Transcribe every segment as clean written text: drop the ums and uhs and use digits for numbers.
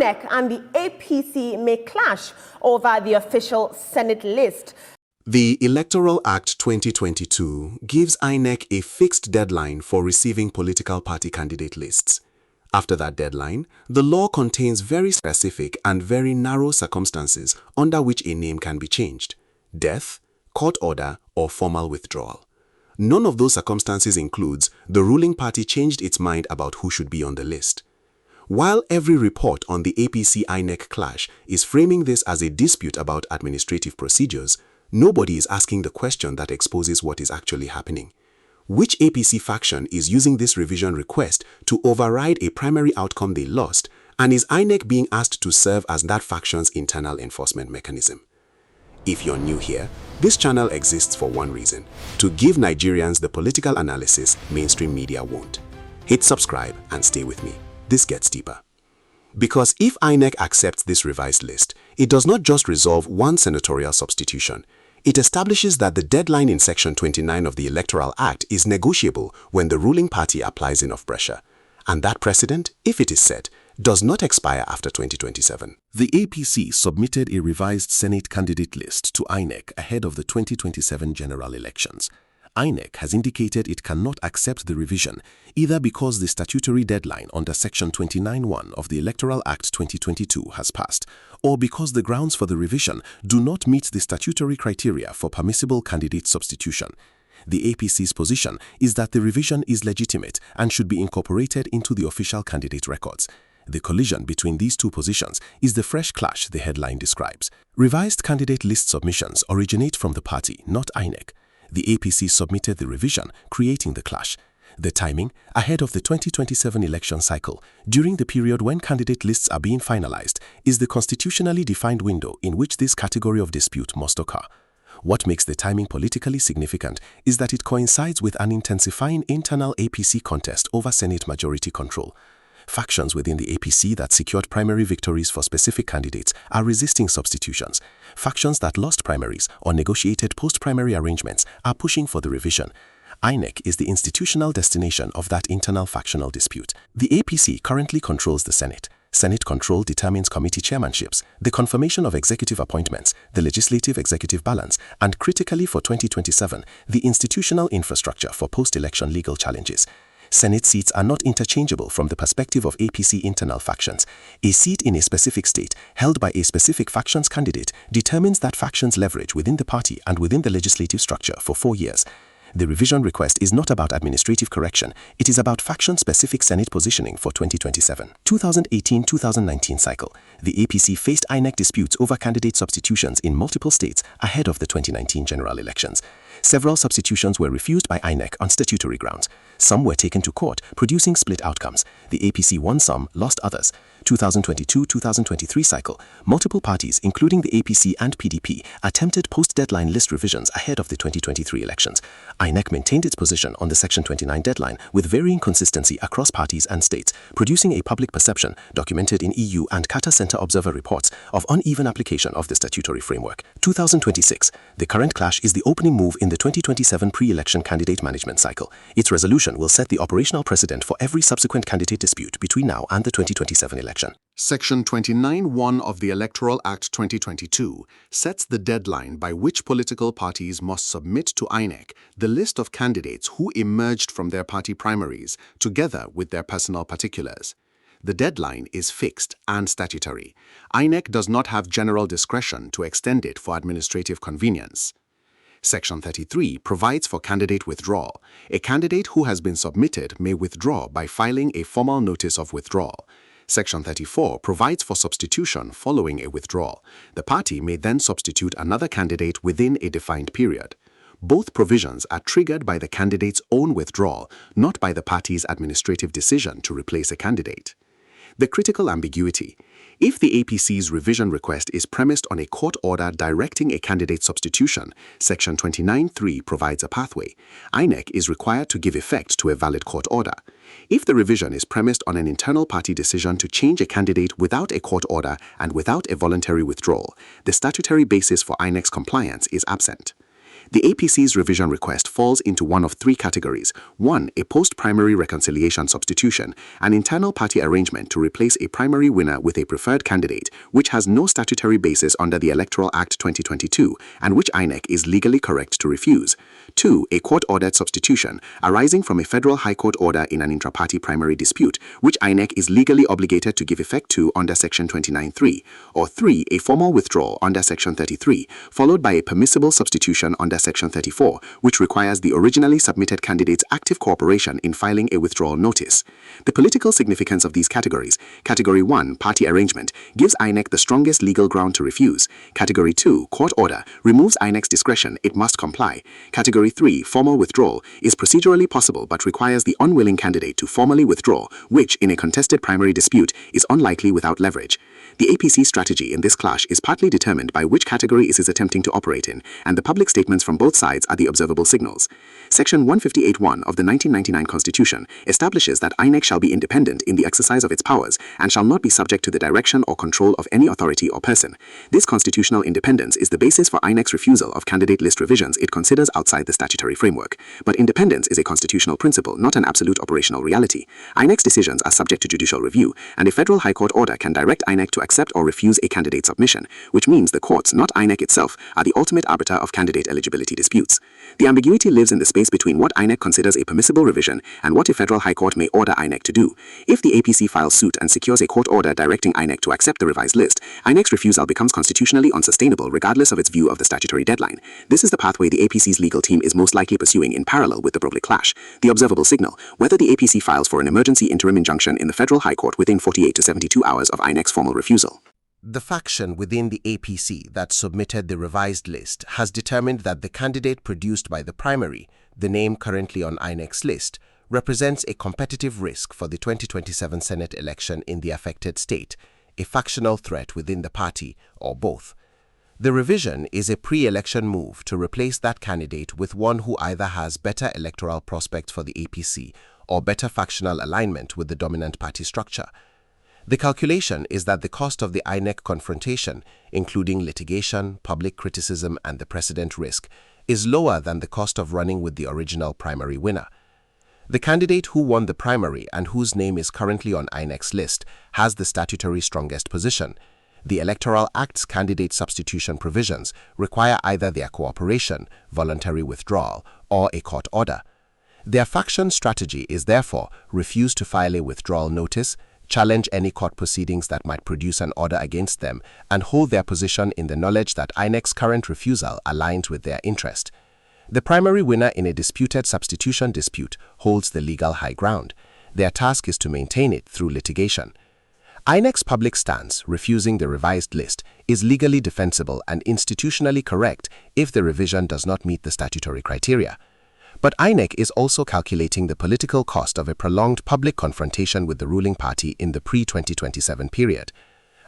INEC and the APC may clash over the official Senate list. The Electoral Act 2022 gives INEC a fixed deadline for receiving political party candidate lists. After that deadline, the law contains very specific and very narrow circumstances under which a name can be changed: death, court order, or formal withdrawal. None of those circumstances includes the ruling party changed its mind about who should be on the list. While every report on the APC-INEC clash is framing this as a dispute about administrative procedures, nobody is asking the question that exposes what is actually happening. Which APC faction is using this revision request to override a primary outcome they lost, and is INEC being asked to serve as that faction's internal enforcement mechanism? If you're new here, this channel exists for one reason: to give Nigerians the political analysis mainstream media won't. Hit subscribe and stay with me. This gets deeper. Because if INEC accepts this revised list, it does not just resolve one senatorial substitution. It establishes that the deadline in Section 29 of the Electoral Act is negotiable when the ruling party applies enough pressure. And that precedent, if it is set, does not expire after 2027. The APC submitted a revised Senate candidate list to INEC ahead of the 2027 general elections. INEC has indicated it cannot accept the revision, either because the statutory deadline under Section 29(1) of the Electoral Act 2022 has passed, or because the grounds for the revision do not meet the statutory criteria for permissible candidate substitution. The APC's position is that the revision is legitimate and should be incorporated into the official candidate records. The collision between these two positions is the fresh clash the headline describes. Revised candidate list submissions originate from the party, not INEC. The APC submitted the revision, creating the clash. The timing, ahead of the 2027 election cycle, during the period when candidate lists are being finalized, is the constitutionally defined window in which this category of dispute must occur. What makes the timing politically significant is that it coincides with an intensifying internal APC contest over Senate majority control. Factions within the APC that secured primary victories for specific candidates are resisting substitutions. Factions that lost primaries or negotiated post-primary arrangements are pushing for the revision. INEC is the institutional destination of that internal factional dispute. The APC currently controls the Senate. Senate control determines committee chairmanships, the confirmation of executive appointments, the legislative-executive balance, and critically for 2027, the institutional infrastructure for post-election legal challenges. Senate seats are not interchangeable from the perspective of APC internal factions. A seat in a specific state, held by a specific faction's candidate, determines that faction's leverage within the party and within the legislative structure for 4 years. The revision request is not about administrative correction, it is about faction-specific Senate positioning for 2027. 2018-2019 cycle. The APC faced INEC disputes over candidate substitutions in multiple states ahead of the 2019 general elections. Several substitutions were refused by INEC on statutory grounds. Some were taken to court, producing split outcomes. The APC won some, lost others. 2022-2023 cycle. Multiple parties, including the APC and PDP, attempted post-deadline list revisions ahead of the 2023 elections. INEC maintained its position on the Section 29 deadline with varying consistency across parties and states, producing a public perception, documented in EU and Carter Center Observer reports, of uneven application of the statutory framework. 2026. The current clash is the opening move in the 2027 pre-election candidate management cycle. Its resolution will set the operational precedent for every subsequent candidate dispute between now and the 2027 election. Section 29(1) of the Electoral Act 2022 sets the deadline by which political parties must submit to INEC the list of candidates who emerged from their party primaries, together with their personal particulars. The deadline is fixed and statutory. INEC does not have general discretion to extend it for administrative convenience. Section 33 provides for candidate withdrawal. A candidate who has been submitted may withdraw by filing a formal notice of withdrawal. Section 34 provides for substitution following a withdrawal. The party may then substitute another candidate within a defined period. Both provisions are triggered by the candidate's own withdrawal, not by the party's administrative decision to replace a candidate. The critical ambiguity. If the APC's revision request is premised on a court order directing a candidate substitution, Section 29(3) provides a pathway. INEC is required to give effect to a valid court order. If the revision is premised on an internal party decision to change a candidate without a court order and without a voluntary withdrawal, the statutory basis for INEC's compliance is absent. The APC's revision request falls into one of three categories. 1. A post-primary reconciliation substitution, an internal party arrangement to replace a primary winner with a preferred candidate, which has no statutory basis under the Electoral Act 2022, and which INEC is legally correct to refuse. 2. A court-ordered substitution, arising from a federal high court order in an intra-party primary dispute, which INEC is legally obligated to give effect to under Section 29(3). Or 3. A formal withdrawal under Section 33, followed by a permissible substitution under Section 34, which requires the originally submitted candidate's active cooperation in filing a withdrawal notice. The political significance of these categories: Category 1, party arrangement, gives INEC the strongest legal ground to refuse. Category 2, court order, removes INEC's discretion, it must comply. Category 3, formal withdrawal, is procedurally possible but requires the unwilling candidate to formally withdraw, which, in a contested primary dispute, is unlikely without leverage. The APC strategy in this clash is partly determined by which category it is attempting to operate in, and the public statements from both sides are the observable signals. Section 158(1) of the 1999 Constitution establishes that INEC shall be independent in the exercise of its powers and shall not be subject to the direction or control of any authority or person. This constitutional independence is the basis for INEC's refusal of candidate list revisions it considers outside the statutory framework. But independence is a constitutional principle, not an absolute operational reality. INEC's decisions are subject to judicial review, and a federal high court order can direct INEC to accept or refuse a candidate submission, which means the courts, not INEC itself, are the ultimate arbiter of candidate eligibility disputes. The ambiguity lives in the space between what INEC considers a permissible revision and what a federal high court may order INEC to do. If the APC files suit and secures a court order directing INEC to accept the revised list, INEC's refusal becomes constitutionally unsustainable regardless of its view of the statutory deadline. This is the pathway the APC's legal team is most likely pursuing in parallel with the Brobley clash. The observable signal: whether the APC files for an emergency interim injunction in the federal high court within 48 to 72 hours of INEC's formal refusal. The faction within the APC that submitted the revised list has determined that the candidate produced by the primary, the name currently on INEC's list, represents a competitive risk for the 2027 Senate election in the affected state, a factional threat within the party, or both. The revision is a pre-election move to replace that candidate with one who either has better electoral prospects for the APC or better factional alignment with the dominant party structure. The calculation is that the cost of the INEC confrontation, including litigation, public criticism, and the precedent risk, is lower than the cost of running with the original primary winner. The candidate who won the primary and whose name is currently on INEC's list has the statutory strongest position. The Electoral Act's candidate substitution provisions require either their cooperation, voluntary withdrawal, or a court order. Their faction strategy is therefore refuse to file a withdrawal notice, challenge any court proceedings that might produce an order against them, and hold their position in the knowledge that INEC's current refusal aligns with their interest. The primary winner in a disputed substitution dispute holds the legal high ground. Their task is to maintain it through litigation. INEC's public stance, refusing the revised list, is legally defensible and institutionally correct if the revision does not meet the statutory criteria. But INEC is also calculating the political cost of a prolonged public confrontation with the ruling party in the pre-2027 period.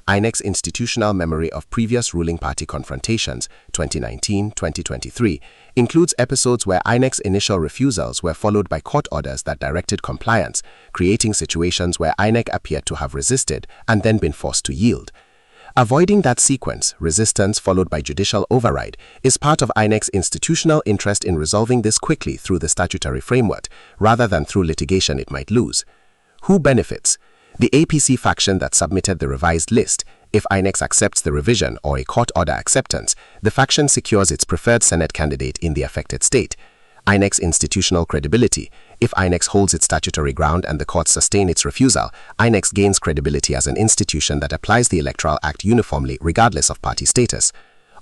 INEC's institutional memory of previous ruling party confrontations, 2019-2023, includes episodes where INEC's initial refusals were followed by court orders that directed compliance, creating situations where INEC appeared to have resisted and then been forced to yield. Avoiding that sequence, resistance followed by judicial override, is part of INEC's institutional interest in resolving this quickly through the statutory framework, rather than through litigation it might lose. Who benefits? The APC faction that submitted the revised list. If INEC accepts the revision or a court order acceptance, the faction secures its preferred Senate candidate in the affected state. INEC's institutional credibility. If INEC holds its statutory ground and the courts sustain its refusal, INEC gains credibility as an institution that applies the Electoral Act uniformly regardless of party status.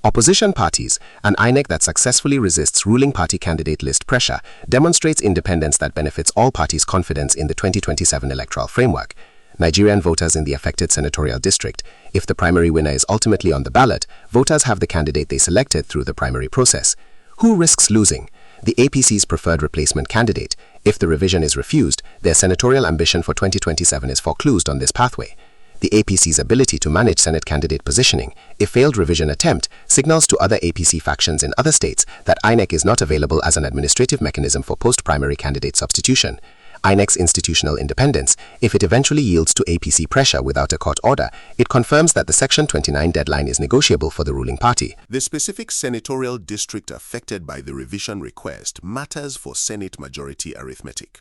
Opposition parties, an INEC that successfully resists ruling party candidate list pressure, demonstrates independence that benefits all parties' confidence in the 2027 electoral framework. Nigerian voters in the affected senatorial district. If the primary winner is ultimately on the ballot, voters have the candidate they selected through the primary process. Who risks losing? The APC's preferred replacement candidate. If the revision is refused, their senatorial ambition for 2027 is foreclosed on this pathway. The APC's ability to manage Senate candidate positioning, a failed revision attempt, signals to other APC factions in other states that INEC is not available as an administrative mechanism for post-primary candidate substitution. INEC's institutional independence. If it eventually yields to APC pressure without a court order, it confirms that the Section 29 deadline is negotiable for the ruling party. The specific senatorial district affected by the revision request matters for Senate majority arithmetic.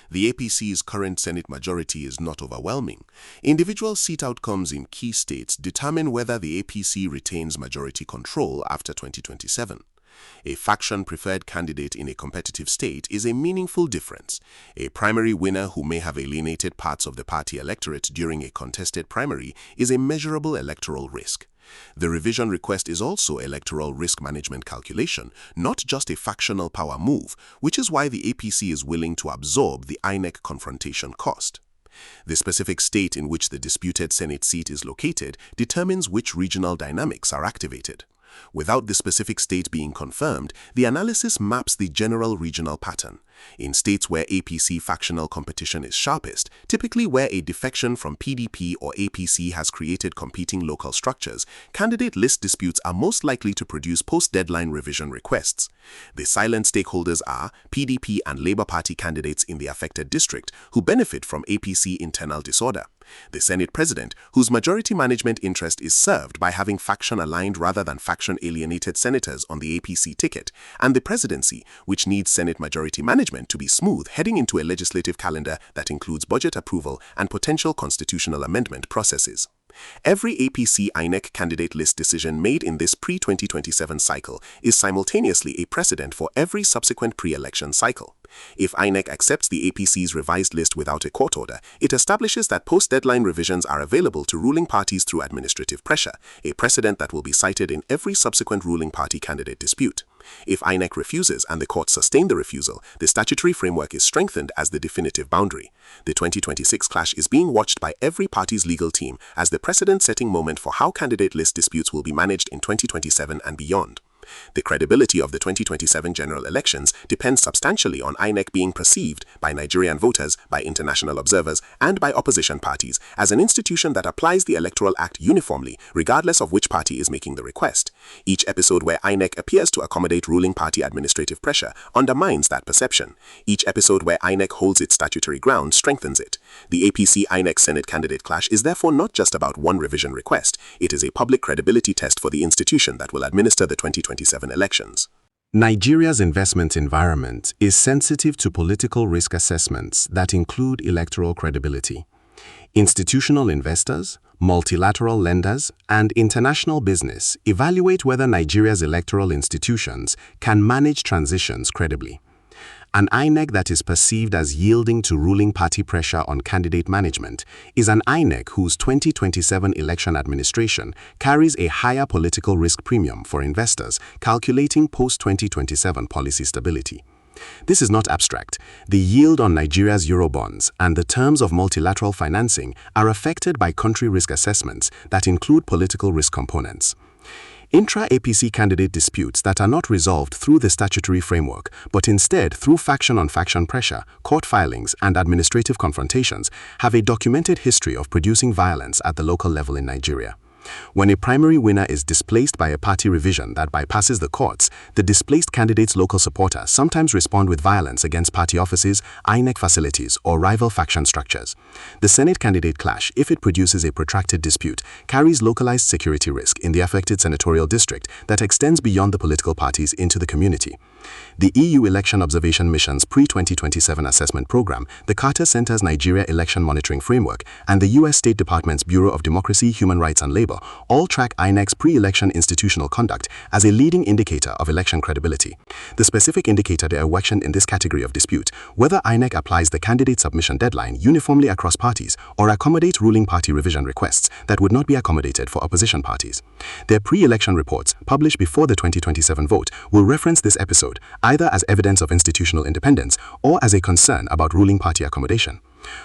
The APC's current Senate majority is not overwhelming. Individual seat outcomes in key states determine whether the APC retains majority control after 2027. A faction-preferred candidate in a competitive state is a meaningful difference. A primary winner who may have alienated parts of the party electorate during a contested primary is a measurable electoral risk. The revision request is also electoral risk management calculation, not just a factional power move, which is why the APC is willing to absorb the INEC confrontation cost. The specific state in which the disputed Senate seat is located determines which regional dynamics are activated. Without the specific state being confirmed, the analysis maps the general regional pattern. In states where APC factional competition is sharpest, typically where a defection from PDP or APC has created competing local structures, candidate list disputes are most likely to produce post-deadline revision requests. The silent stakeholders are PDP and Labour Party candidates in the affected district who benefit from APC internal disorder. The Senate President, whose majority management interest is served by having faction-aligned rather than faction-alienated senators on the APC ticket, and the Presidency, which needs Senate majority management to be smooth heading into a legislative calendar that includes budget approval and potential constitutional amendment processes. Every APC INEC candidate list decision made in this pre-2027 cycle is simultaneously a precedent for every subsequent pre-election cycle. If INEC accepts the APC's revised list without a court order, it establishes that post-deadline revisions are available to ruling parties through administrative pressure, a precedent that will be cited in every subsequent ruling party candidate dispute. If INEC refuses and the courts sustain the refusal, the statutory framework is strengthened as the definitive boundary. The 2026 clash is being watched by every party's legal team as the precedent-setting moment for how candidate list disputes will be managed in 2027 and beyond. The credibility of the 2027 general elections depends substantially on INEC being perceived by Nigerian voters, by international observers, and by opposition parties as an institution that applies the Electoral Act uniformly, regardless of which party is making the request. Each episode where INEC appears to accommodate ruling party administrative pressure undermines that perception. Each episode where INEC holds its statutory ground strengthens it. The APC-INEC Senate candidate clash is therefore not just about one revision request. It is a public credibility test for the institution that will administer the 2027 elections. Nigeria's investment environment is sensitive to political risk assessments that include electoral credibility. Institutional investors, multilateral lenders, and international business evaluate whether Nigeria's electoral institutions can manage transitions credibly. An INEC that is perceived as yielding to ruling party pressure on candidate management is an INEC whose 2027 election administration carries a higher political risk premium for investors calculating post-2027 policy stability. This is not abstract. The yield on Nigeria's Eurobonds and the terms of multilateral financing are affected by country risk assessments that include political risk components. Intra-APC candidate disputes that are not resolved through the statutory framework, but instead through faction-on-faction pressure, court filings, and administrative confrontations, have a documented history of producing violence at the local level in Nigeria. When a primary winner is displaced by a party revision that bypasses the courts, the displaced candidate's local supporters sometimes respond with violence against party offices, INEC facilities, or rival faction structures. The Senate candidate clash, if it produces a protracted dispute, carries localized security risk in the affected senatorial district that extends beyond the political parties into the community. The EU Election Observation Mission's pre-2027 assessment program, the Carter Center's Nigeria Election Monitoring Framework, and the U.S. State Department's Bureau of Democracy, Human Rights and Labor all track INEC's pre-election institutional conduct as a leading indicator of election credibility. The specific indicator they action in this category of dispute, whether INEC applies the candidate submission deadline uniformly across parties or accommodates ruling party revision requests that would not be accommodated for opposition parties. Their pre-election reports, published before the 2027 vote, will reference this episode either as evidence of institutional independence or as a concern about ruling party accommodation.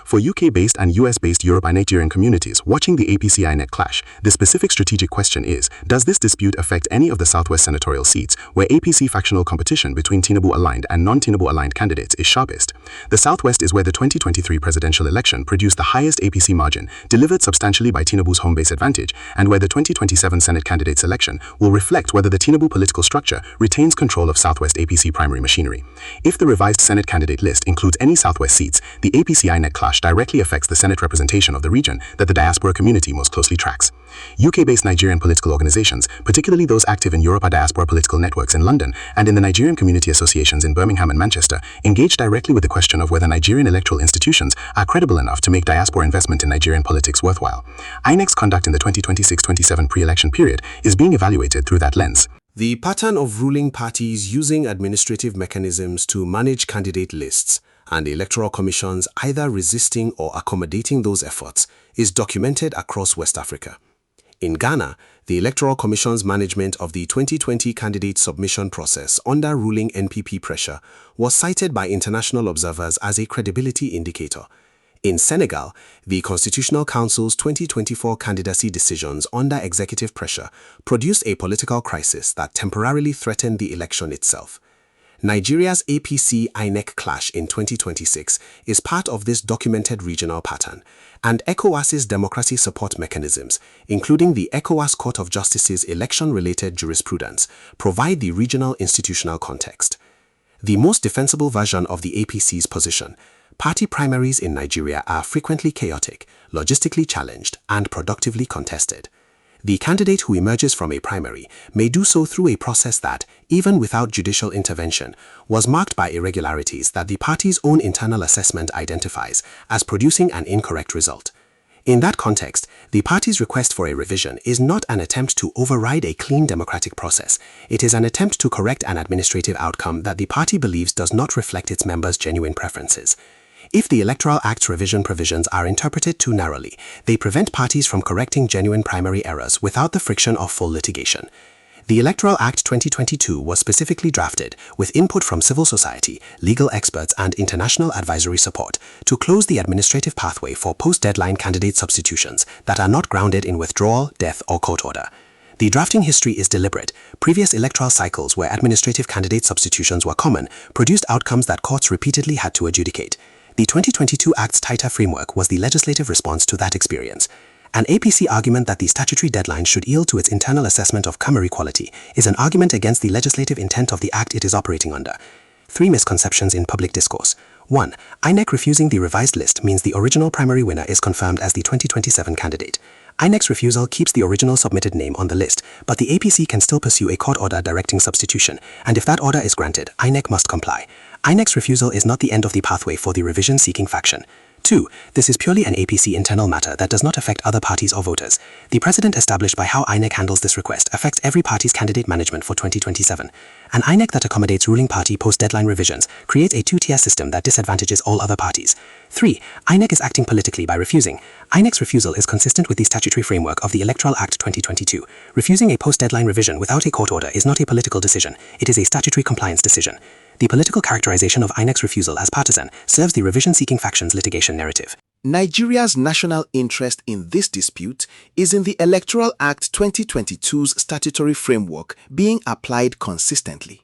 For UK-based and US-based Europe and Nigerian communities watching the APC-INEC clash, the specific strategic question is, does this dispute affect any of the Southwest senatorial seats where APC factional competition between Tinubu-aligned and non-Tinubu-aligned candidates is sharpest? The Southwest is where the 2023 presidential election produced the highest APC margin, delivered substantially by Tinubu's home base advantage, and where the 2027 Senate candidate selection will reflect whether the Tinubu political structure retains control of Southwest APC primary machinery. If the revised Senate candidate list includes any Southwest seats, the APC-INEC clash directly affects the Senate representation of the region that the diaspora community most closely tracks. UK-based Nigerian political organizations, particularly those active in Europa diaspora political networks in London and in the Nigerian community associations in Birmingham and Manchester, engage directly with the question of whether Nigerian electoral institutions are credible enough to make diaspora investment in Nigerian politics worthwhile. INEC's conduct in the 2026-27 pre-election period is being evaluated through that lens. The pattern of ruling parties using administrative mechanisms to manage candidate lists and electoral commissions either resisting or accommodating those efforts is documented across West Africa. In Ghana, the Electoral Commission's management of the 2020 candidate submission process under ruling NPP pressure was cited by international observers as a credibility indicator. In Senegal, the Constitutional Council's 2024 candidacy decisions under executive pressure produced a political crisis that temporarily threatened the election itself. Nigeria's APC-INEC clash in 2026 is part of this documented regional pattern, and ECOWAS's democracy support mechanisms, including the ECOWAS Court of Justice's election-related jurisprudence, provide the regional institutional context. The most defensible version of the APC's position: party primaries in Nigeria are frequently chaotic, logistically challenged, and productively contested. The candidate who emerges from a primary may do so through a process that, even without judicial intervention, was marked by irregularities that the party's own internal assessment identifies as producing an incorrect result. In that context, the party's request for a revision is not an attempt to override a clean democratic process. It is an attempt to correct an administrative outcome that the party believes does not reflect its members' genuine preferences. If the Electoral Act's revision provisions are interpreted too narrowly, they prevent parties from correcting genuine primary errors without the friction of full litigation. The Electoral Act 2022 was specifically drafted with input from civil society, legal experts, and international advisory support to close the administrative pathway for post-deadline candidate substitutions that are not grounded in withdrawal, death, or court order. The drafting history is deliberate. Previous electoral cycles where administrative candidate substitutions were common produced outcomes that courts repeatedly had to adjudicate. The 2022 Act's tighter framework was the legislative response to that experience. An APC argument that the statutory deadline should yield to its internal assessment of summary quality is an argument against the legislative intent of the Act it is operating under. 3 misconceptions in public discourse. 1. INEC refusing the revised list means the original primary winner is confirmed as the 2027 candidate. INEC's refusal keeps the original submitted name on the list, but the APC can still pursue a court order directing substitution, and if that order is granted, INEC must comply. INEC's refusal is not the end of the pathway for the revision-seeking faction. 2. This is purely an APC internal matter that does not affect other parties or voters. The precedent established by how INEC handles this request affects every party's candidate management for 2027. An INEC that accommodates ruling party post-deadline revisions creates a two-tier system that disadvantages all other parties. 3. INEC is acting politically by refusing. INEC's refusal is consistent with the statutory framework of the Electoral Act 2022. Refusing a post-deadline revision without a court order is not a political decision. It is a statutory compliance decision. The political characterization of INEC's refusal as partisan serves the revision-seeking faction's litigation narrative. Nigeria's national interest in this dispute is in the Electoral Act 2022's statutory framework being applied consistently.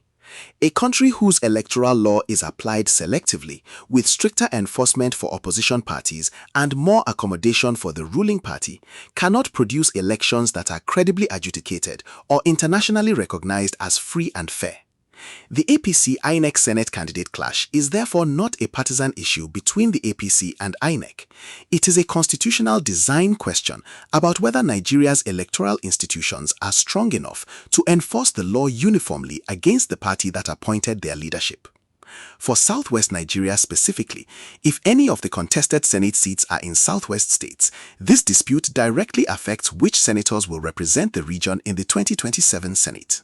A country whose electoral law is applied selectively, with stricter enforcement for opposition parties and more accommodation for the ruling party, cannot produce elections that are credibly adjudicated or internationally recognized as free and fair. The APC-INEC Senate candidate clash is therefore not a partisan issue between the APC and INEC. It is a constitutional design question about whether Nigeria's electoral institutions are strong enough to enforce the law uniformly against the party that appointed their leadership. For Southwest Nigeria specifically, if any of the contested Senate seats are in Southwest states, this dispute directly affects which senators will represent the region in the 2027 Senate.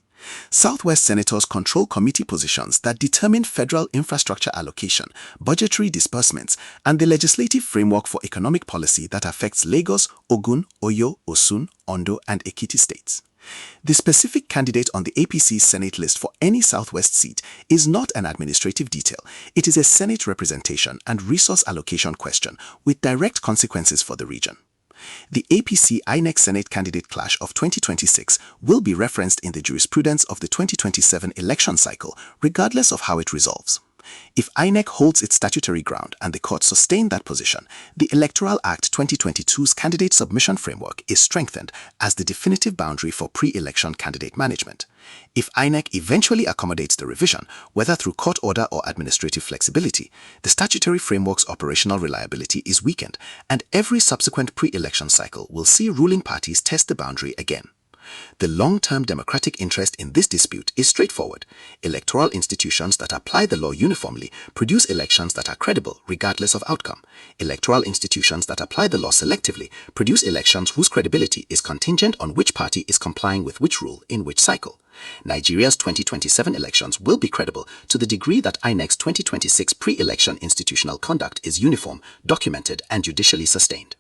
Southwest senators control committee positions that determine federal infrastructure allocation, budgetary disbursements, and the legislative framework for economic policy that affects Lagos, Ogun, Oyo, Osun, Ondo, and Ekiti states. The specific candidate on the APC Senate list for any Southwest seat is not an administrative detail. It is a Senate representation and resource allocation question with direct consequences for the region. The APC INEC Senate candidate clash of 2026 will be referenced in the jurisprudence of the 2027 election cycle, regardless of how it resolves. If INEC holds its statutory ground and the court sustain that position, the Electoral Act 2022's candidate submission framework is strengthened as the definitive boundary for pre-election candidate management. If INEC eventually accommodates the revision, whether through court order or administrative flexibility, the statutory framework's operational reliability is weakened, and every subsequent pre-election cycle will see ruling parties test the boundary again. The long-term democratic interest in this dispute is straightforward. Electoral institutions that apply the law uniformly produce elections that are credible regardless of outcome. Electoral institutions that apply the law selectively produce elections whose credibility is contingent on which party is complying with which rule in which cycle. Nigeria's 2027 elections will be credible to the degree that INEC's 2026 pre-election institutional conduct is uniform, documented, and judicially sustained.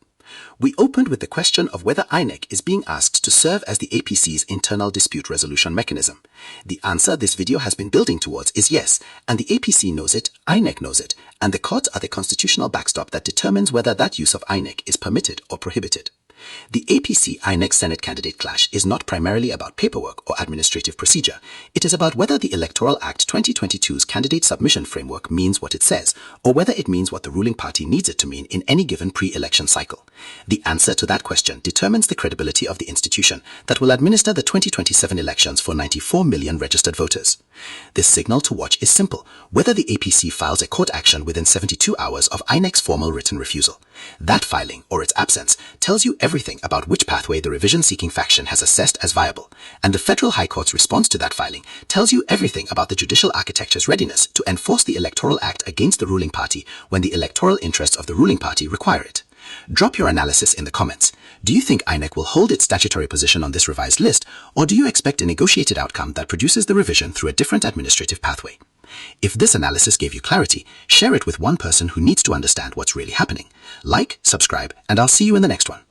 We opened with the question of whether INEC is being asked to serve as the APC's internal dispute resolution mechanism. The answer this video has been building towards is yes, and the APC knows it, INEC knows it, and the courts are the constitutional backstop that determines whether that use of INEC is permitted or prohibited. The APC-INEC Senate candidate clash is not primarily about paperwork or administrative procedure. It is about whether the Electoral Act 2022's candidate submission framework means what it says, or whether it means what the ruling party needs it to mean in any given pre-election cycle. The answer to that question determines the credibility of the institution that will administer the 2027 elections for 94 million registered voters. This signal to watch is simple: whether the APC files a court action within 72 hours of INEC's formal written refusal. That filing, or its absence, tells you everything about which pathway the revision-seeking faction has assessed as viable, and the Federal High Court's response to that filing tells you everything about the judicial architecture's readiness to enforce the Electoral Act against the ruling party when the electoral interests of the ruling party require it. Drop your analysis in the comments. Do you think INEC will hold its statutory position on this revised list, or do you expect a negotiated outcome that produces the revision through a different administrative pathway? If this analysis gave you clarity, share it with one person who needs to understand what's really happening. Like, subscribe, and I'll see you in the next one.